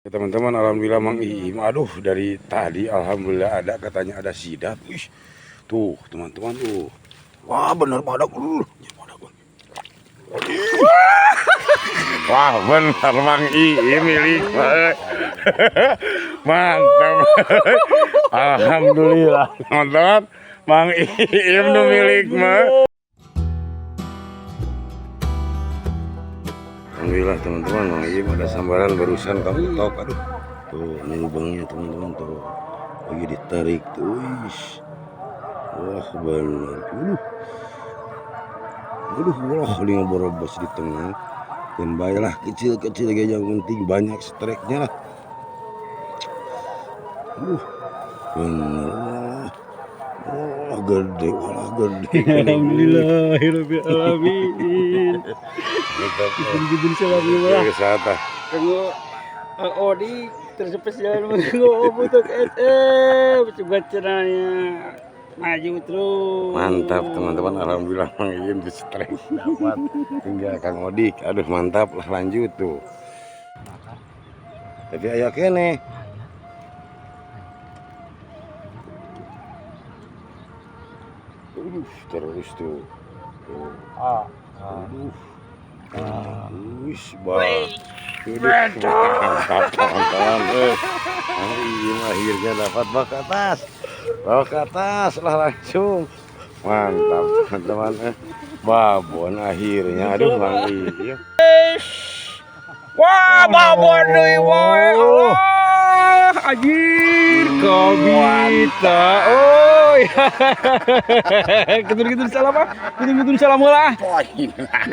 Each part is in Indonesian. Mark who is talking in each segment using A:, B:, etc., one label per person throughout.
A: Ya, teman-teman, alhamdulillah Mang Iim. Aduh, dari tadi alhamdulillah ada katanya ada sidat. Wih, tuh teman-teman tuh. Wah, bener pada. Wah, bener Mang Iim milik. Mantap. Alhamdulillah, teman-teman. Mang Iim nu milik mah. Alhamdulillah teman-teman, Mang Iim ada sambaran barusan kamu tahu. Aduh, tuh ini lubangnya teman-teman tuh lagi ditarik tuh. Wah benar. Wah ini borobos di tengah. Dan baiklah kecil-kecil aja, yang penting banyak streknya lah. Benar. Wah gede, walah gede.
B: Alhamdulillahirabbil alamin. Gidin salamullah.
A: Kesata.
B: Kanggo Odi terspesial menggo butuh coba caranya maju terus.
A: Mantap teman-teman, alhamdulillah Mang Iim di strek dapat. Tinggal Kang Odik. Aduh mantap lah, lanjut tuh. Tapi aya kene. Terus tuh. Wis mantap teman-teman. Mang Iim akhirnya dapat bawa ke atas lah langsung. Mantap teman-teman. Babon akhirnya. Aduh Mang Iim.
B: Wah, babon deui wae. Allah, anjir, kabita. Oi. Gitu salam ah. Gitu salam heula.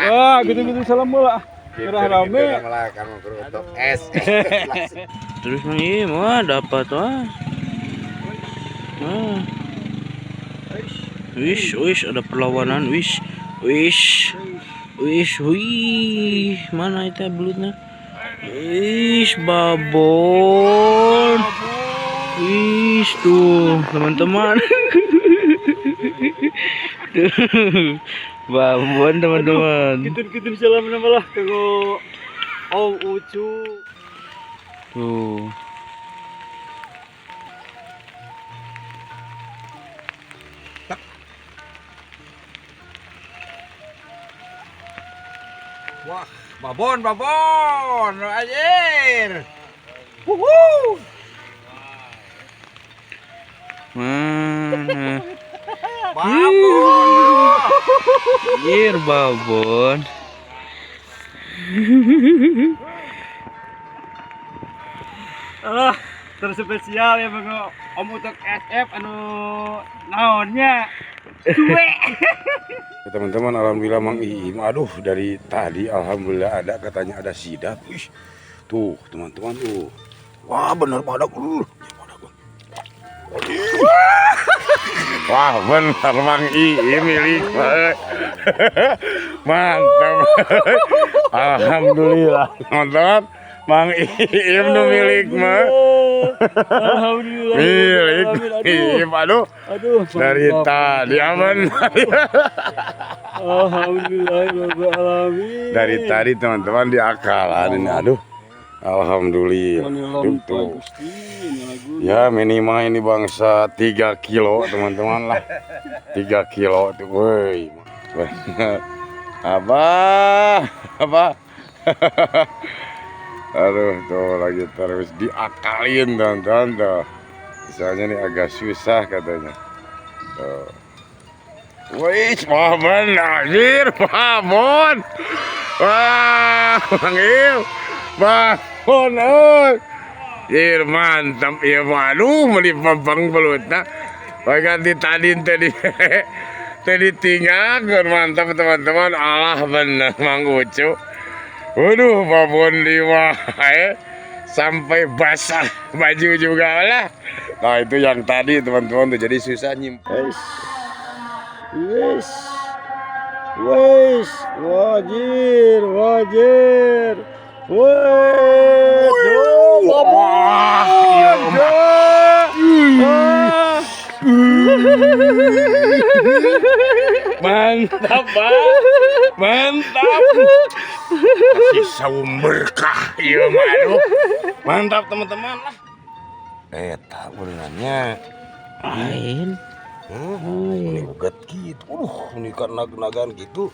B: Wah, gitu salam heula. Gerah rame.
C: Terus Mang Iim, wah dapat wah. Wish, ada perlawanan, wish, wih, mana itu belutnya? Wish, babon, wish tuh teman-teman, tuh, babon teman-teman.
B: Gitu salam malah kanggo Ucu.
C: Tuh.
B: Wah, babon, anjir. Wuhu.
C: Mana?
B: Babon.
C: Anjir, babon.
B: Terspesial ya bang Om untuk SF anu naonnya. Cuek.
A: Ya, teman-teman, alhamdulillah Mang Iim. Aduh, dari tadi alhamdulillah ada katanya ada sidat. Wih, tuh teman-teman tuh. Wah bener pada. Wah bener Mang Iim milik. Mantap. Alhamdulillah teman-teman, Mang Iim nu milik mah.
B: Alhamdulillah.
A: Milik Iim. Aduh dari tadi aman.
B: Alhamdulillah alamin.
A: Dari tadi teman-teman diakalan ini. Aduh alhamdulillah. Tuh. Ya minimal ini bangsa 3 kilo teman-teman lah. 3 kilo tuh. Woi. Apa? Aduh tuh lagi terus diakalin teman-teman tuh. Misalnya ini agak susah katanya. Tuh. Wih, babon anjir, babon. Wah, Mang Iim. Babon euy. Anjir mantap ieu mah. Aduh, meuli pampang belutna. Ganti tadin tadi. Tadi tinggalkeun mantap teman-teman. Allah bener Mang Ucu. Waduh, babon liwah sampai basah baju juga lah. Nah, itu yang tadi teman-teman tuh, jadi susah nyimpen.
B: Wis, wajir.
A: Wah,
B: Mantap, Bang. Mantap.
A: Kasih saum berkah ya madu. Mantap teman-teman lah. Eta berenangnya.
C: Lain.
A: Ini ugat gitu. Ini kan nag-nagan gitu.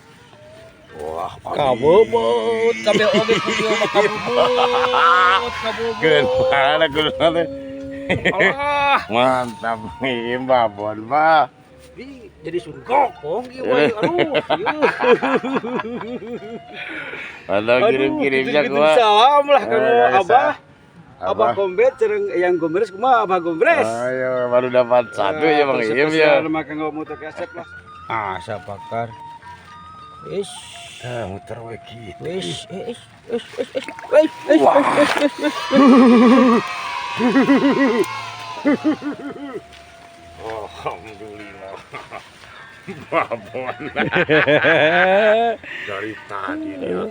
A: Wah,
B: Kabubut, kabel oge video mah kabubut.
A: Gimana gimana?
B: Allah,
A: Mantap nih babon mah.
B: jadi sungkok kong ieu aduh.
A: Kalau kirim-kirimnya
B: Gitu
A: gua.
B: salam lah
A: Eh,
B: kalau
A: biasa.
B: Abah. Abah Gombet cereng yang Gombres kumaha Abah Gombres.
A: Ayo baru dapat satu ya Bang Im ya.
B: Maka ngomong teh kesep lah. Ah, sapakar. Wis,
A: Muter we gitu.
B: wis.
A: Alhamdulillah. Babon. Dari tadi dia